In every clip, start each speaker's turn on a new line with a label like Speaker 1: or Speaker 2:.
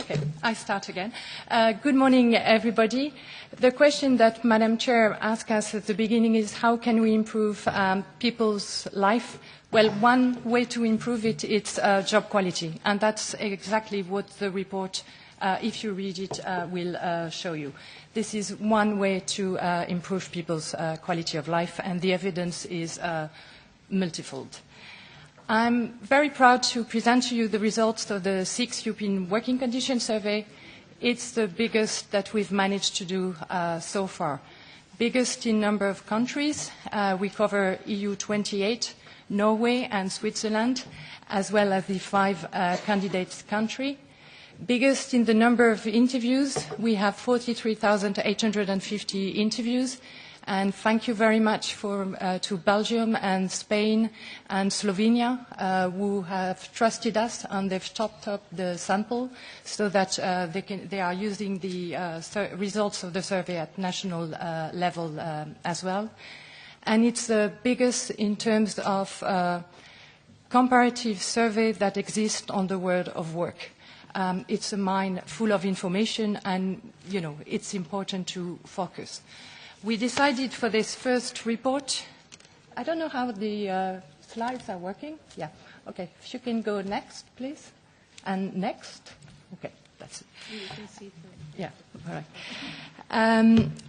Speaker 1: Okay, I start again. Good morning, everybody. The question that Madam Chair asked us at the beginning is how can we improve people's life? Well, one way to improve it is job quality, and that's exactly what the report, if you read it, will show you. This is one way to improve people's quality of life, and the evidence is multifold. I'm very proud to present to you the results of the 6th European Working Conditions Survey. It's the biggest that we've managed to do so far. Biggest in number of countries. We cover EU 28, Norway and Switzerland, as well as the 5 candidate countries. Biggest in the number of interviews. We have 43,850 interviews. And thank you very much to Belgium and Spain and Slovenia who have trusted us, and they've topped up the sample so that they are using the results of the survey at national level as well. And it's the biggest in terms of comparative survey that exists on the world of work. It's a mine full of information, and it's important to focus. We decided for this first report, I don't know how the slides are working. Yeah, okay. If you can go next, please. And next. Okay, that's it. You can see it. Yeah, all right.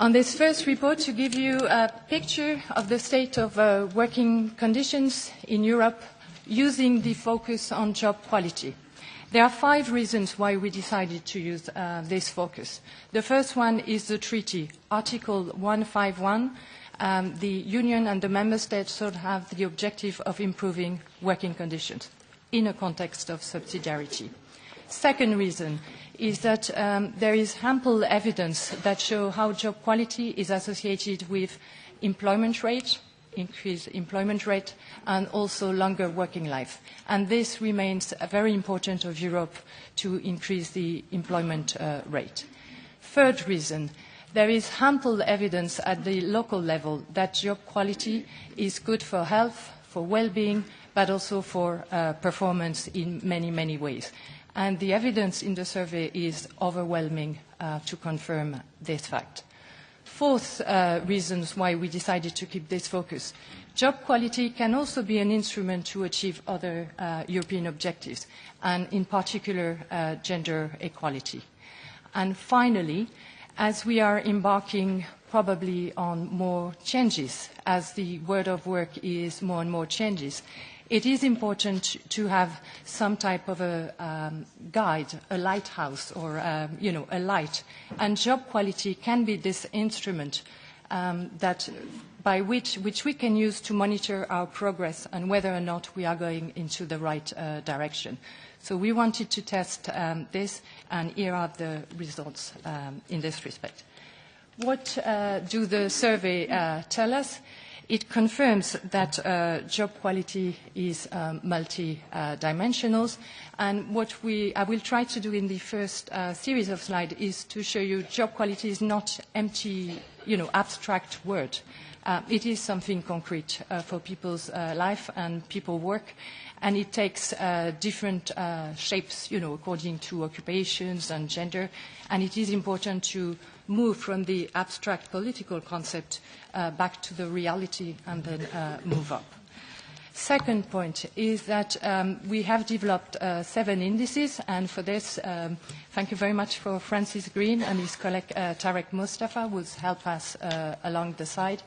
Speaker 1: On this first report, to give you a picture of the state of working conditions in Europe using the focus on job quality. There are 5 reasons why we decided to use this focus. The first one is the treaty, Article 151. The Union and the Member States should have the objective of improving working conditions in a context of subsidiarity. Second reason is that there is ample evidence that show how job quality is associated with employment rate, increased employment rate, and also longer working life. And this remains very important of Europe to increase the employment rate. Third reason, there is ample evidence at the local level that job quality is good for health, for well-being, but also for performance in many, many ways. And the evidence in the survey is overwhelming to confirm this fact. Fourth reasons why we decided to keep this focus. Job quality can also be an instrument to achieve other European objectives, and in particular gender equality. And finally, as we are embarking probably on more changes, as the world of work is more and more changes, it is important to have some type of a guide, a lighthouse, or a light. And job quality can be this instrument by which we can use to monitor our progress and whether or not we are going into the right direction. So we wanted to test this, and here are the results in this respect. What do the survey tell us? It confirms that job quality is multi-dimensional, and what I will try to do in the first series of slides is to show you job quality is not empty, abstract word. It is something concrete for people's life and people work, and it takes different shapes, according to occupations and gender, and it is important to move from the abstract political concept back to the reality and then move up. Second point is that we have developed 7 indices, and for this, thank you very much for Francis Green and his colleague Tarek Mustafa, who has helped us along the side.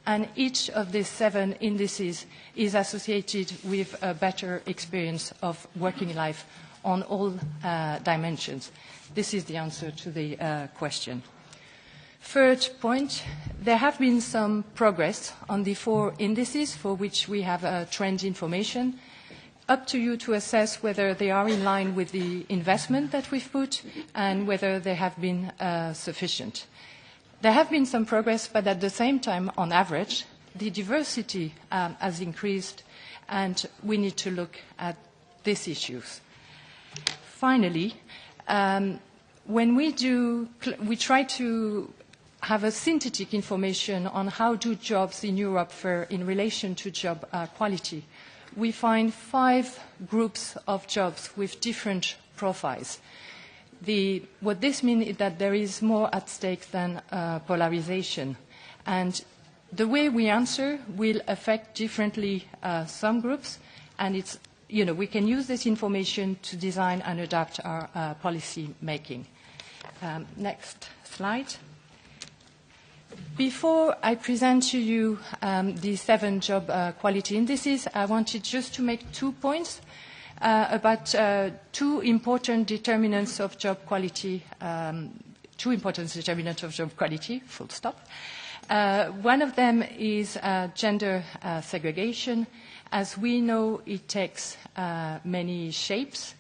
Speaker 1: And each of these 7 indices is associated with a better experience of working life on all dimensions. This is the answer to the question. Third point, there have been some progress on the 4 indices for which we have trend information. Up to you to assess whether they are in line with the investment that we've put and whether they have been sufficient. There have been some progress, but at the same time, on average, the diversity has increased, and we need to look at these issues. Finally, when we try to have a synthetic information on how do jobs in Europe fare in relation to job quality, we find 5 groups of jobs with different profiles. what this means is that there is more at stake than polarization. And the way we answer will affect differently some groups, and it's, we can use this information to design and adapt our policy making. Next slide. Before I present to you the 7 job quality indices, I wanted just to make 2 points about 2 important determinants of job quality, full stop. One of them is gender segregation. As we know, it takes many shapes.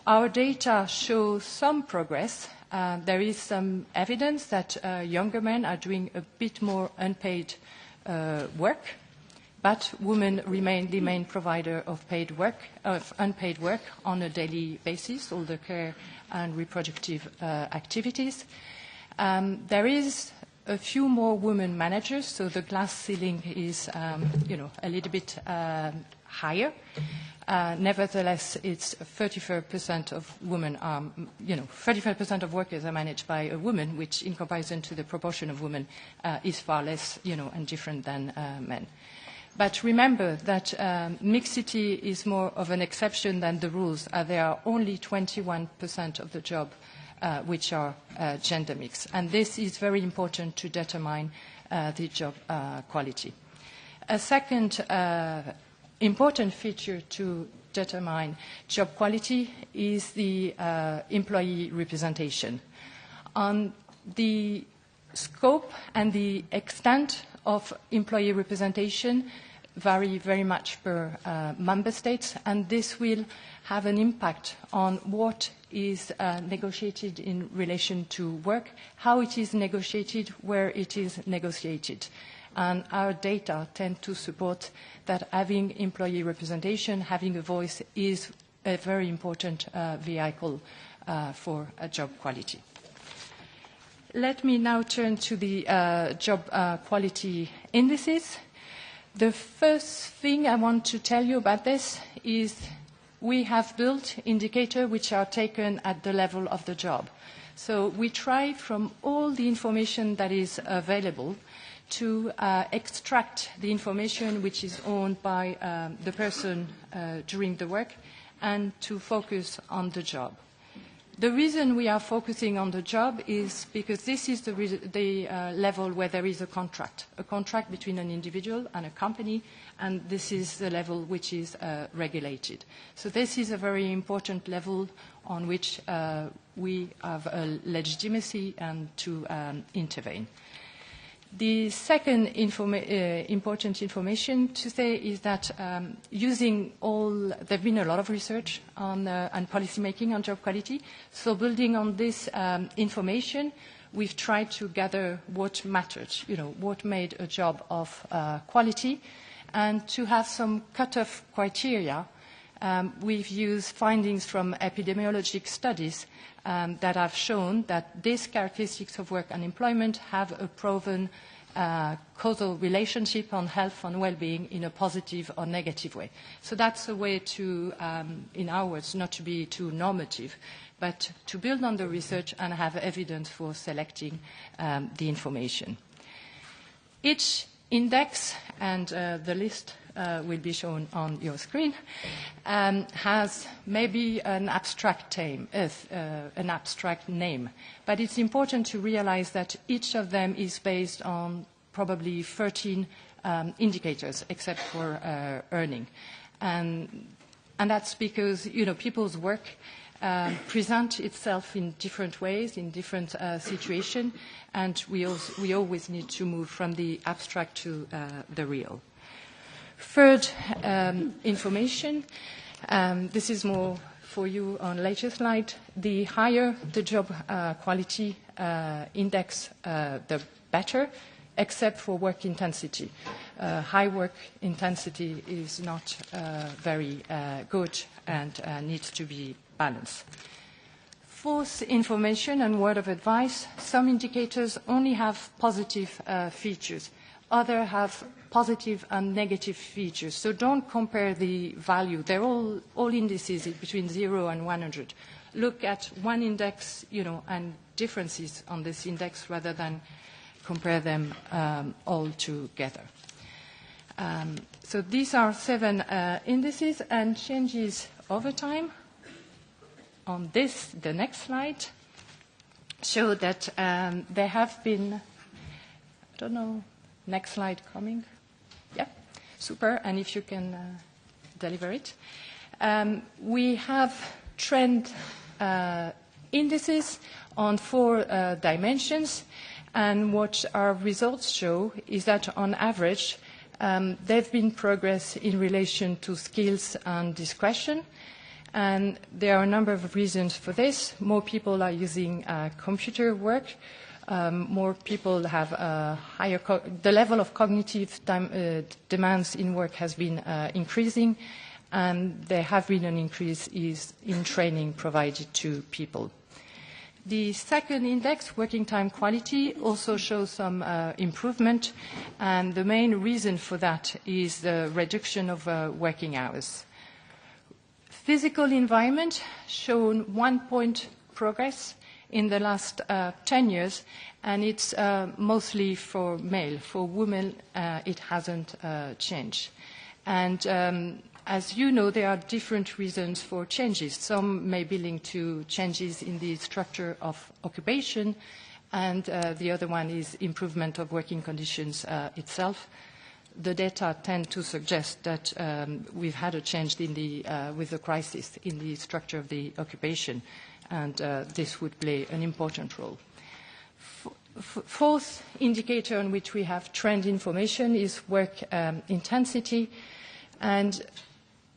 Speaker 1: Our data show some progress. There is some evidence that younger men are doing a bit more unpaid work, but women remain the main provider of unpaid work on a daily basis, all the care and reproductive activities. There is a few more women managers, so the glass ceiling is, a little bit higher. Nevertheless, it's 35% of women are, 35% of workers are managed by a woman, which in comparison to the proportion of women is far less, and different than men. But remember that mixity is more of an exception than the rules. There are only 21% of the job which are gender mix. And this is very important to determine the job quality. A second important feature to determine job quality is the employee representation. On the scope and the extent of employee representation vary very much per member states, and this will have an impact on what is negotiated in relation to work, how it is negotiated, where it is negotiated. And our data tend to support that having employee representation, having a voice, is a very important vehicle for job quality. Let me now turn to the job quality indices. The first thing I want to tell you about this is we have built indicators which are taken at the level of the job. So we try from all the information that is available to extract the information which is owned by the person during the work and to focus on the job. The reason we are focusing on the job is because this is the level where there is a contract between an individual and a company, and this is the level which is regulated. So this is a very important level on which we have a legitimacy and to intervene. The second important information to say is that using there have been a lot of research on policy making on job quality. So building on this information, we've tried to gather what mattered, what made a job of quality, and to have some cutoff criteria. We've used findings from epidemiologic studies that have shown that these characteristics of work and employment have a proven causal relationship on health and well-being in a positive or negative way. So that's a way to, in our words, not to be too normative, but to build on the research and have evidence for selecting the information. Each index, and the list will be shown on your screen, has maybe an abstract name. But it's important to realize that each of them is based on probably 13 indicators, except for earning. And that's because, people's work present itself in different ways, in different situations, and we always need to move from the abstract to the real. Third information, this is more for you on later slide. The higher the job quality index, the better, except for work intensity. High work intensity is not very good and needs to be balanced. Fourth information and word of advice, some indicators only have positive features. Others have positive and negative features. So don't compare the value. They're all indices between 0 and 100. look at one index, and differences on this index rather than compare them all together. So these are 7 indices, and changes over time on this, the next slide, show that there have been, I don't know, next slide coming. Yeah, super, and if you can deliver it. We have trend indices on 4 dimensions, and what our results show is that on average, there have been progress in relation to skills and discretion, and there are a number of reasons for this. More people are using computer work. More people have higher the level of cognitive demands in work has been increasing, and there have been an increase in training provided to people. The second index, working time quality, also shows some improvement, and the main reason for that is the reduction of working hours. Physical environment shown 1-point progress in the last 10 years, and it's mostly for male. For women, it hasn't changed. And as you know, there are different reasons for changes. Some may be linked to changes in the structure of occupation, and the other one is improvement of working conditions itself. The data tend to suggest that we've had a change in with the crisis in the structure of the occupation, and this would play an important role. Fourth indicator on which we have trend information is work intensity, and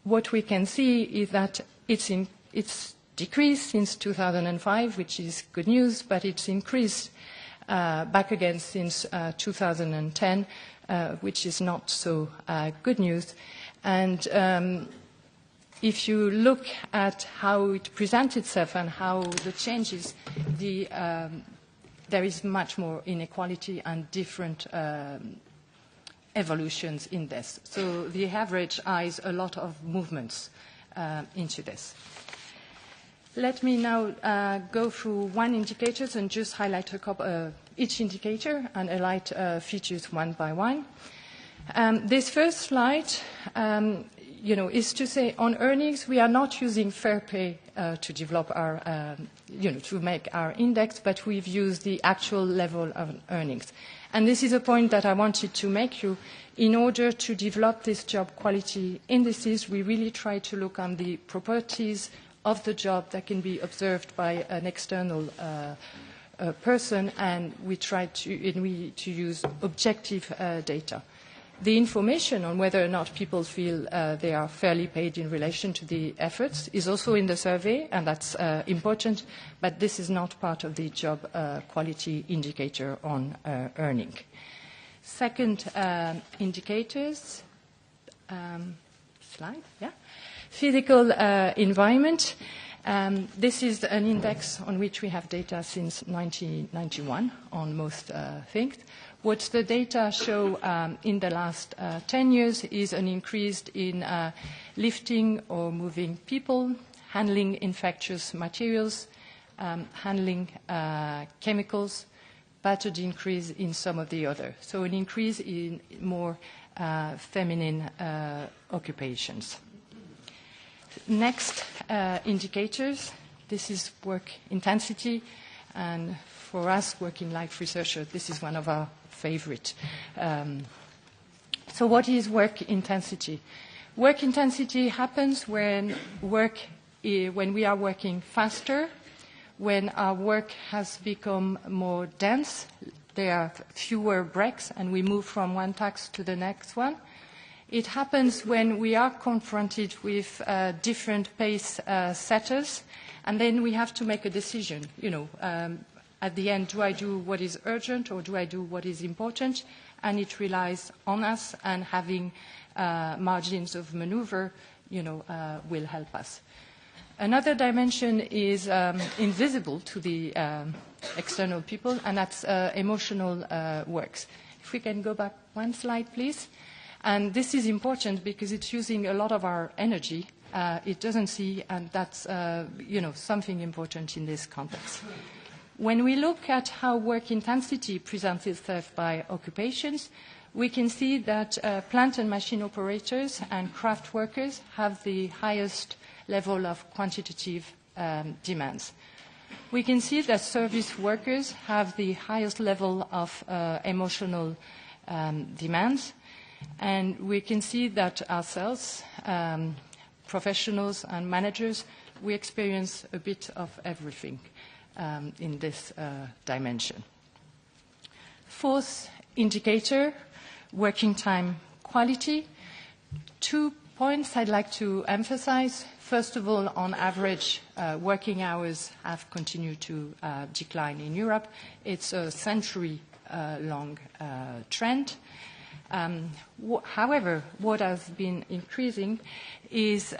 Speaker 1: what we can see is that it's decreased since 2005, which is good news, but it's increased back again since 2010, which is not so good news. And if you look at how it presents itself and how the changes, there is much more inequality and different evolutions in this. So the average eyes a lot of movements into this. Let me now go through one indicator and just highlight a couple, each indicator and highlight features one by one. This first slide, is to say on earnings, we are not using fair pay to develop our, to make our index, but we've used the actual level of earnings. And this is a point that I wanted to make you. In order to develop these job quality indices, we really try to look on the properties of the job that can be observed by an external person, and we try to use objective data. The information on whether or not people feel they are fairly paid in relation to the efforts is also in the survey, and that's important, but this is not part of the job quality indicator on earning. Second indicators, slide, yeah. Physical environment. This is an index on which we have data since 1991 on most things. What the data show in the last 10 years is an increase in lifting or moving people, handling infectious materials, handling chemicals, but an increase in some of the other. So an increase in more feminine occupations. Next indicators, this is work intensity, and for us, working life researchers, this is one of our favorite. So what is work intensity? Work intensity happens when we are working faster, when our work has become more dense, there are fewer breaks, and we move from one task to the next one. It happens when we are confronted with different pace setters, and then we have to make a decision, at the end, do I do what is urgent or do I do what is important? And it relies on us, and having margins of maneuver, will help us. Another dimension is invisible to the external people, and that's emotional works. If we can go back one slide, please. And this is important because it's using a lot of our energy, it doesn't see, and that's something important in this context. When we look at how work intensity presents itself by occupations, we can see that plant and machine operators and craft workers have the highest level of quantitative demands. We can see that service workers have the highest level of emotional demands, and we can see that ourselves, professionals and managers, we experience a bit of everything in this dimension. Fourth indicator, working time quality. 2 points I'd like to emphasize. First of all, on average, working hours have continued to decline in Europe. It's a century-long trend. However, what has been increasing is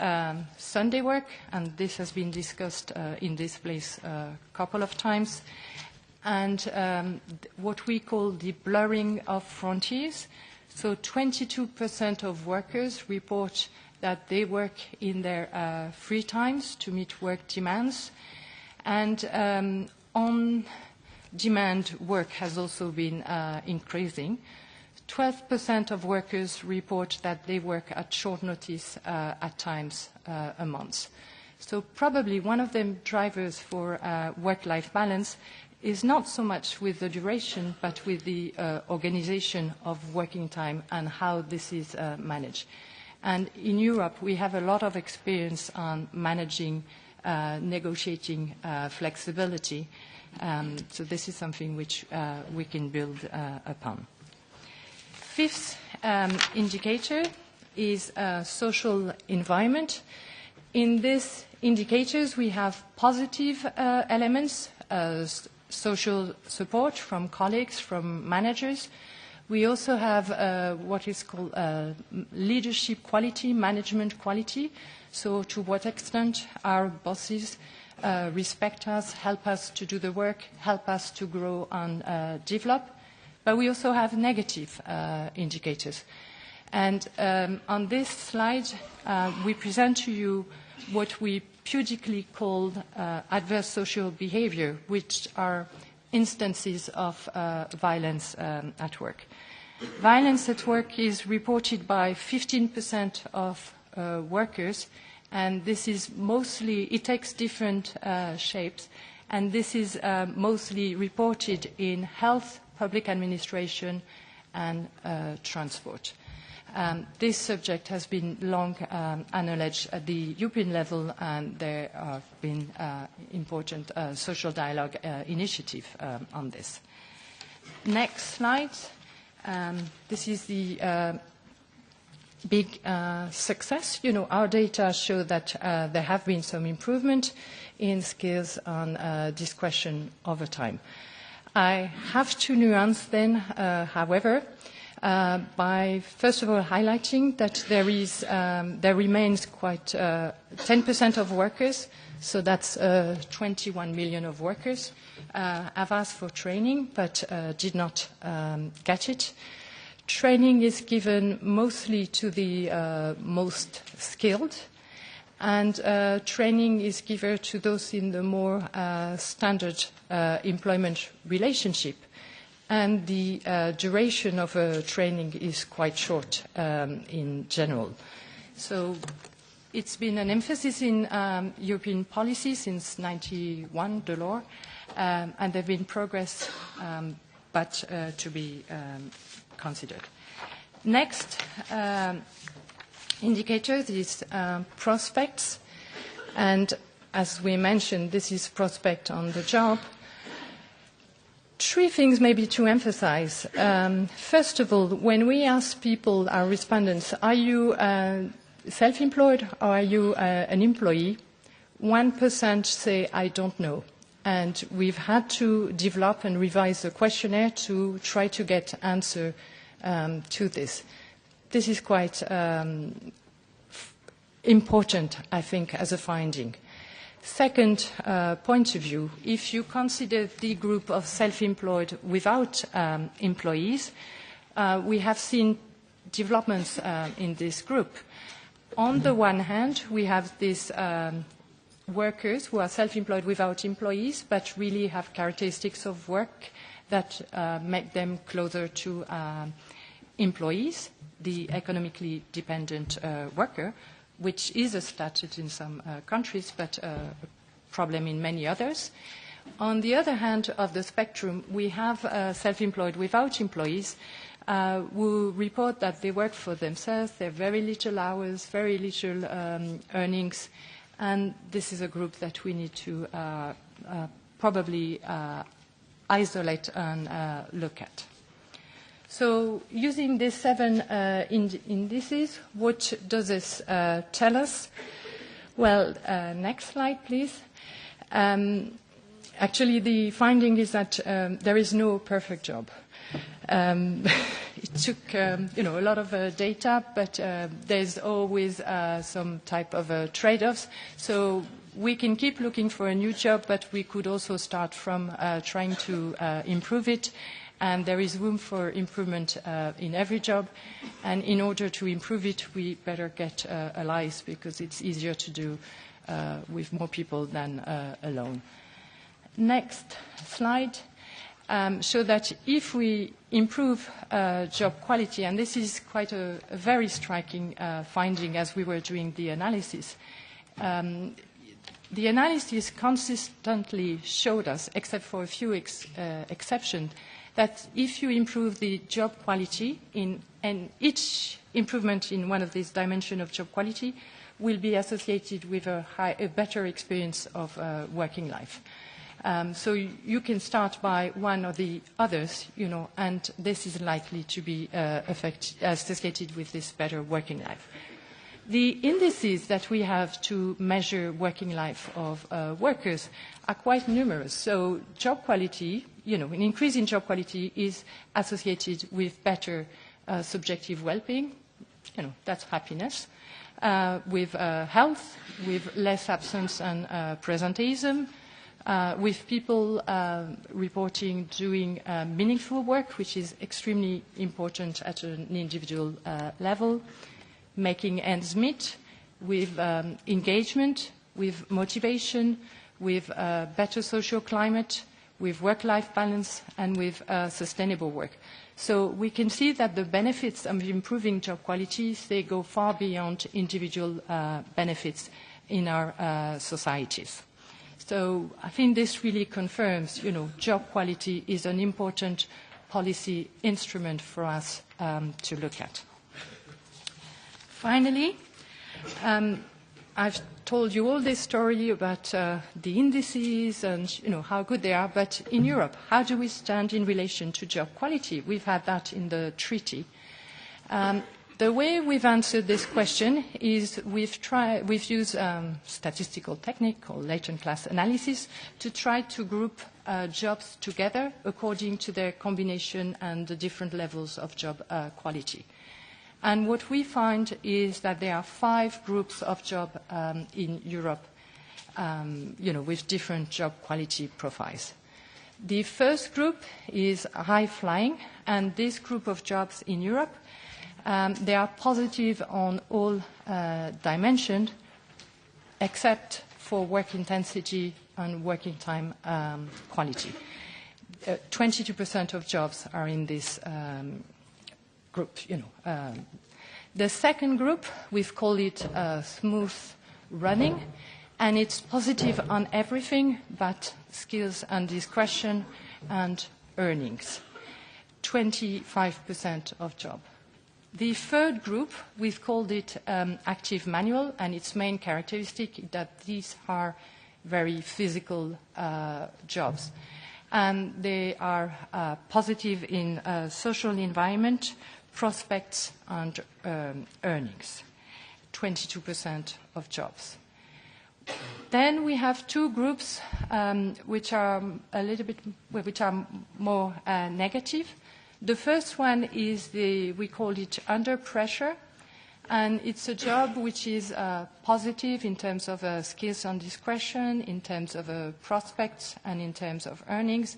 Speaker 1: Sunday work, and this has been discussed in this place a couple of times, and what we call the blurring of frontiers. So 22% of workers report that they work in their free times to meet work demands, and on-demand work has also been increasing. 12% of workers report that they work at short notice at times a month. So probably one of the drivers for work-life balance is not so much with the duration, but with the organization of working time and how this is managed. And in Europe, we have a lot of experience on managing, negotiating flexibility. So this is something which we can build upon. Fifth indicator is social environment. In these indicators, we have positive elements, social support from colleagues, from managers. We also have what is called leadership quality, management quality. So to what extent our bosses respect us, help us to do the work, help us to grow and develop. But we also have negative indicators. And on this slide, we present to you what we periodically call adverse social behavior, which are instances of violence at work. Violence at work is reported by 15% of workers, and this is mostly, it takes different shapes, and this is mostly reported in health, public administration, and transport. This subject has been long acknowledged at the European level, and there have been important social dialogue initiative on this. Next slide. This is the big success. Our data show that there have been some improvement in skills on discretion over time. I have to nuance then, however, by first of all highlighting that there remains quite 10% of workers, so that's 21 million of workers, have asked for training but did not get it. Training is given mostly to the most skilled, and training is given to those in the more standard employment relationship. And the duration of training is quite short in general. So it's been an emphasis in European policy since 1991, the law, and there have been progress, but to be considered. Next indicator is prospects. And as we mentioned, this is prospect on the job. Three things maybe to emphasize. First of all, when we ask people, our respondents, are you self-employed or are you an employee? 1% say, I don't know. And we've had to develop and revise the questionnaire to try to get answer to this. This is quite important, I think, as a finding. Second point of view, if you consider the group of self-employed without employees, we have seen developments in this group. On the one hand, we have these workers who are self-employed without employees, but really have characteristics of work that make them closer to employees, the economically dependent worker, which is a status in some countries, but a problem in many others. On the other hand of the spectrum, we have self-employed without employees who report that they work for themselves, they have very little hours, very little earnings, and this is a group that we need to probably isolate and look at. So using these 7 indices, what does this tell us? Well, next slide, please. Actually, the finding is that there is no perfect job. It took a lot of data, but there's always some type of trade-offs. So we can keep looking for a new job, but we could also start from trying to improve it. And there is room for improvement in every job. And in order to improve it, we better get allies, because it's easier to do with more people than alone. Next slide. Show that if we improve job quality, and this is quite a very striking finding as we were doing the analysis, the analysis consistently showed us, except for a few exceptions, that if you improve the job quality, and each improvement in one of these dimensions of job quality will be associated with a better experience of working life. So you can start by one or the others, and this is likely to be associated with this better working life. The indices that we have to measure working life of workers are quite numerous. So job quality, an increase in job quality is associated with better subjective well-being, that's happiness, with health, with less absence and presenteeism, with people reporting doing meaningful work, which is extremely important at an individual level, making ends meet, with engagement, with motivation, with better social climate, with work-life balance, and with sustainable work. So we can see that the benefits of improving job quality, they go far beyond individual benefits in our societies. So I think this really confirms, job quality is an important policy instrument for us to look at. Finally, I've told you all this story about the indices and how good they are, but in Europe, how do we stand in relation to job quality? We've had that in the treaty. The way we've answered this question is we've used statistical technique called latent class analysis to try to group jobs together according to their combination and the different levels of job quality. And what we find is that there are 5 groups of job in Europe, with different job quality profiles. The first group is high-flying, and this group of jobs in Europe, they are positive on all dimensions, except for work intensity and working time quality. 22% of jobs are in this group. The second group, we've called it smooth running, and it's positive on everything but skills and discretion and earnings. 25% of job. The third group, we've called it active manual, and its main characteristic is that these are very physical jobs. And they are positive in social environment, prospects, and earnings. 22% of jobs. Then we have 2 groups which are more negative. The first one is we call it under pressure, and it's a job which is positive in terms of skills and discretion, in terms of prospects, and in terms of earnings,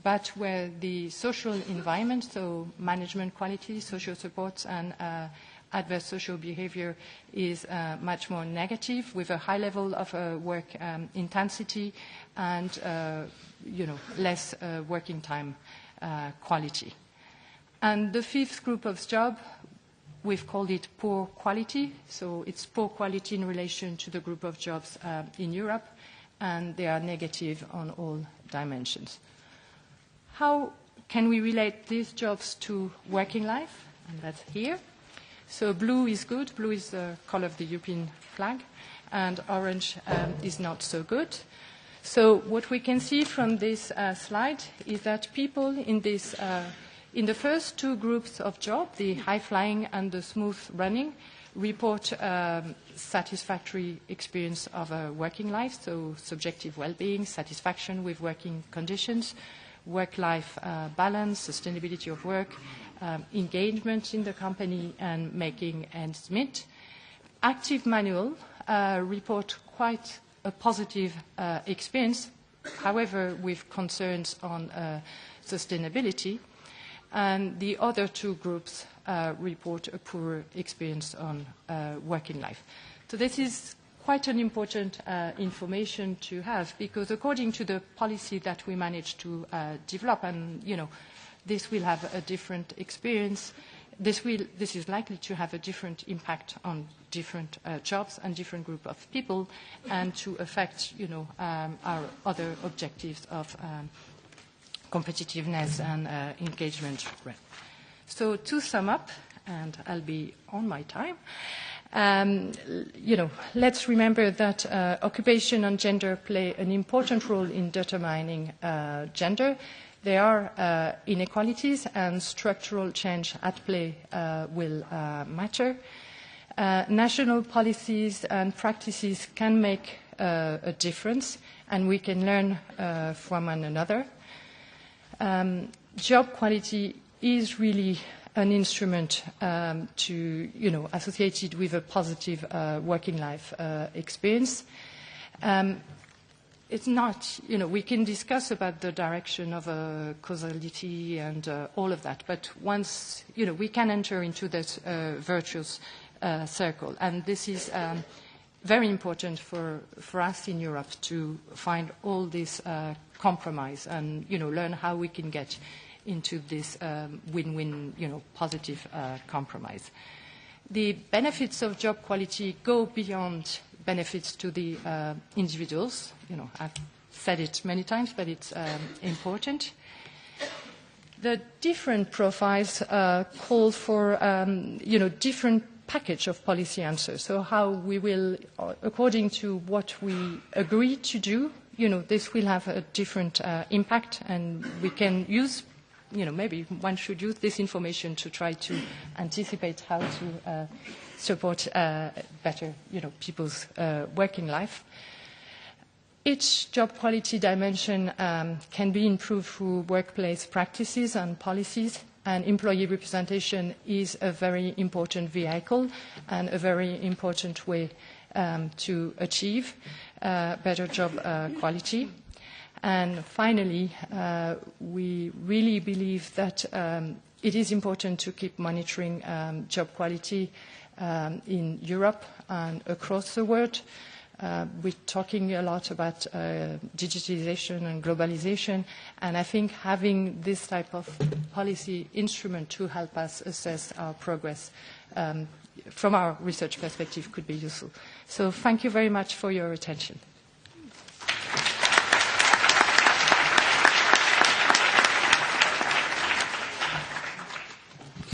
Speaker 1: but where the social environment, so management quality, social supports, and adverse social behavior is much more negative, with a high level of work intensity and less working time quality. And the fifth group of job, we've called it poor quality. So it's poor quality in relation to the group of jobs in Europe, and they are negative on all dimensions. How can we relate these jobs to working life? And that's here. So blue is good. Blue is the color of the European flag, and orange is not so good. So what we can see from this slide is that people in this in the first two groups of job, the high-flying and the smooth running, report satisfactory experience of a working life, so subjective well-being, satisfaction with working conditions, work-life balance, sustainability of work, engagement in the company, and making ends meet. Active manual report quite a positive experience, however, with concerns on sustainability. And the other two groups report a poor experience on working life. So this is quite an important information to have, because according to the policy that we managed to develop, and this will have a different experience, this is likely to have a different impact on different jobs and different group of people, and to affect our other objectives of competitiveness and engagement. So to sum up, and I'll be on my time, let's remember that occupation and gender play an important role in determining gender. There are inequalities, and structural change at play will matter. National policies and practices can make a difference, and we can learn from one another. Job quality is really an instrument associated with a positive working life experience. It's not, we can discuss about the direction of causality and all of that, but once, we can enter into this virtuous circle. And this is very important for us in Europe to find all this compromise and, learn how we can get into this win-win, positive compromise. The benefits of job quality go beyond benefits to the individuals. I've said it many times, but it's important. The different profiles call for, different package of policy answers. So how we will, according to what we agree to do, this will have a different impact, and we can use, maybe one should use this information to try to anticipate how to support better, people's working life. Each job quality dimension can be improved through workplace practices and policies, and employee representation is a very important vehicle and a very important way to achieve better job quality. And finally, we really believe that it is important to keep monitoring job quality in Europe and across the world. We're talking a lot about digitalization and globalization, and I think having this type of policy instrument to help us assess our progress from our research perspective could be useful. So thank you very much for your attention.